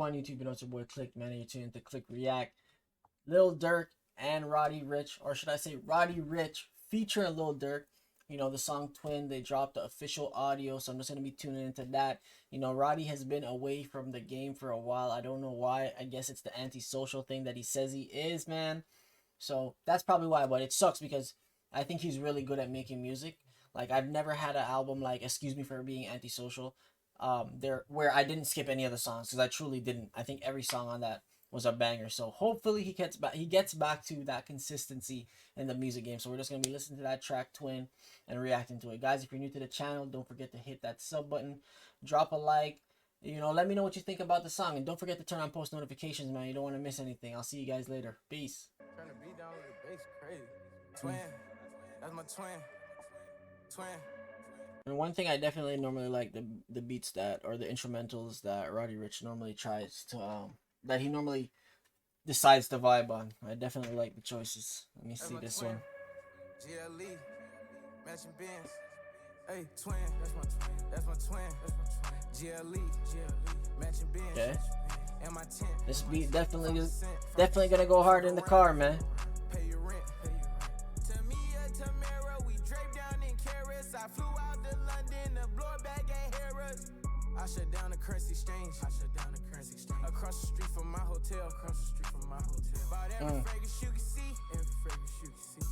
on YouTube? You know it's your boy Click, man, and you're tuned to Click React. Lil Durk and Roddy Ricch, or should I say Roddy Ricch featuring Lil Durk. You know, the song Twin, they dropped the official audio, so I'm just going to be tuning into that. You know, Roddy has been away from the game for a while. I don't know why. I guess it's the antisocial thing that he says he is, man. So that's probably why, but it sucks because I think he's really good at making music. Like, I've never had an album like Excuse Me for Being Antisocial where I didn't skip any of the songs, because I truly didn't. I think every song on that was a banger. So hopefully he gets back to that consistency in the music game. So we're just gonna be listening to that track Twin and reacting to it. Guys, if you're new to the channel, don't forget to hit that sub button, drop a like, you know, let me know what you think about the song, and don't forget to turn on post notifications, man. You don't want to miss anything. I'll see you guys later. Peace. Turn the beat down with the bass, crazy. Twin, that's my twin. Twin. And one thing I definitely normally like, the beats that, or the instrumentals that Roddy Ricch normally tries to that he normally decides to vibe on. I definitely like the choices. Let me see this one. GLE, matching Benz. Hey, twin, that's my twin. That's my twin. GLE, matching Benz. Okay. And my tent. This beat definitely gonna go hard in the car, man. Pay your rent. Tamia, Tamara, we draped down in carrots. I flew out to London, the blower bag ain't Harrods. I shut down the currency exchange. Across the street from my hotel. Bought every fragrance you can see.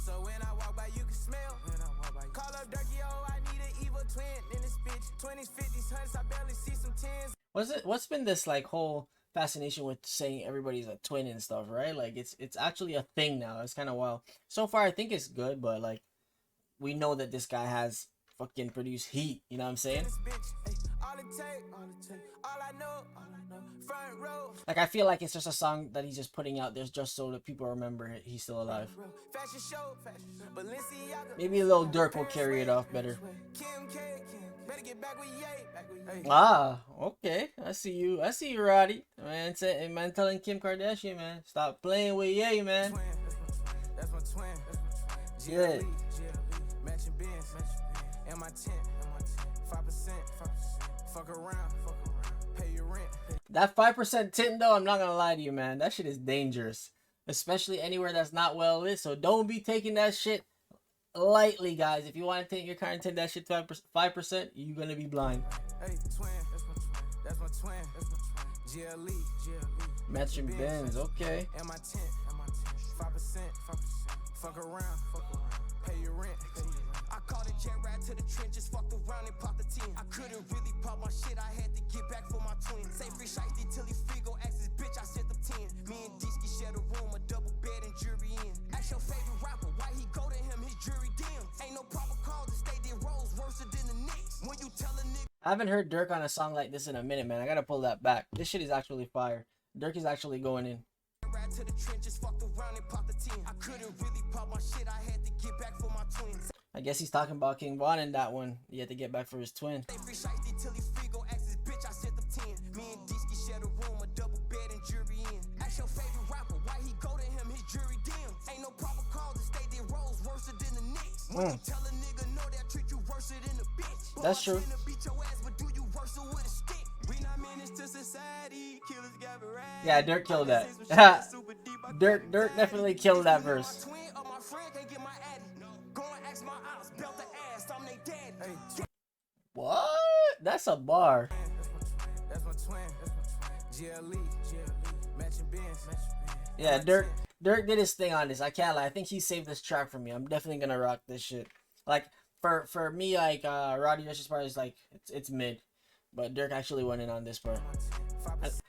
So when I walk by, you can smell. Call up DURKIO, I need an evil twin in this bitch. 20s, 50s, 100s, I barely see some 10s. What's been this like whole fascination with saying everybody's a twin and stuff, right? Like it's actually a thing now. It's kind of wild. So far I think it's good, but like we know that this guy has fucking produced heat, you know what I'm saying? Like, I feel like it's just a song that he's just putting out there just so that people remember he's still alive. Maybe Lil Durk will carry it off better. Ah, okay. I see you, Roddy. Man, telling Kim Kardashian, man, stop playing with Ye, man. Yeah. And my tent, 5%, fuck around, pay your rent. That 5% tint though, I'm not gonna lie to you, man, that shit is dangerous, especially anywhere that's not well lit. So don't be taking that shit lightly, guys. If you want to take your car and take that shit 5%, you're gonna be blind. Hey, twin, that's my twin. GLE, matching Benz, okay. And my tent, 5%, fuck around, pay your rent. I called a jet ride to the trenches, fucked around and popped the 10. I couldn't really pop my shit, I had to get back for my twin. Say free shiesty till he free, go ask his bitch, I sent them 10. Me and Deeski shared a room, a double bed and jury in. Ask your favorite rapper, why he go to him, his jury dim. Ain't no proper call to stay there, rolls worse than the Knicks. When you tell a nigga. I haven't heard Durk on a song like this in a minute, man. I gotta pull that back. This shit is actually fire. Durk is actually going in. To the trenches, fucked around and popped the 10. I couldn't really pop my shit, I had to get back for my twins. I guess he's talking about King Von in that one. He had to get back for his twin. That's true. Yeah, Durk killed that. Durk definitely killed that verse. What? That's a bar. Yeah, Durk did his thing on this. I can't lie. I think he saved this track for me. I'm definitely gonna rock this shit. Like for me, like Roddy Ricch's part is like it's mid, but Durk actually went in on this part.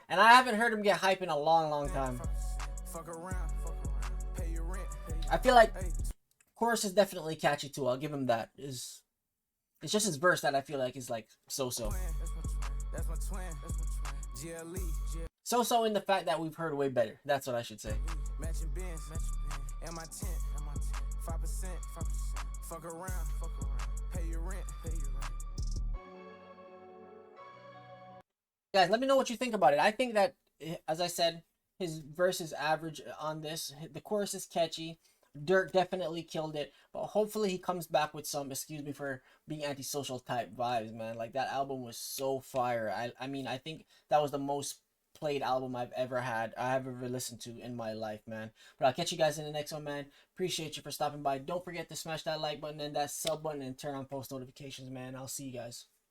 And I haven't heard him get hype in a long time. I feel like chorus is definitely catchy too. I'll give him that. It's just his verse that I feel like is like so-so. So-so in the fact that we've heard way better. That's what I should say. Guys, let me know what you think about it. I think that, as I said, his verse is average on this. The chorus is catchy. Durk definitely killed it, but hopefully he comes back with some Excuse Me for Being Antisocial type vibes, man. Like, that album was so fire. I mean, I think that was the most played album I've ever listened to in my life, man. But I'll catch you guys in the next one, man. Appreciate you for stopping by. Don't forget to smash that like button and that sub button and turn on post notifications, man. I'll see you guys.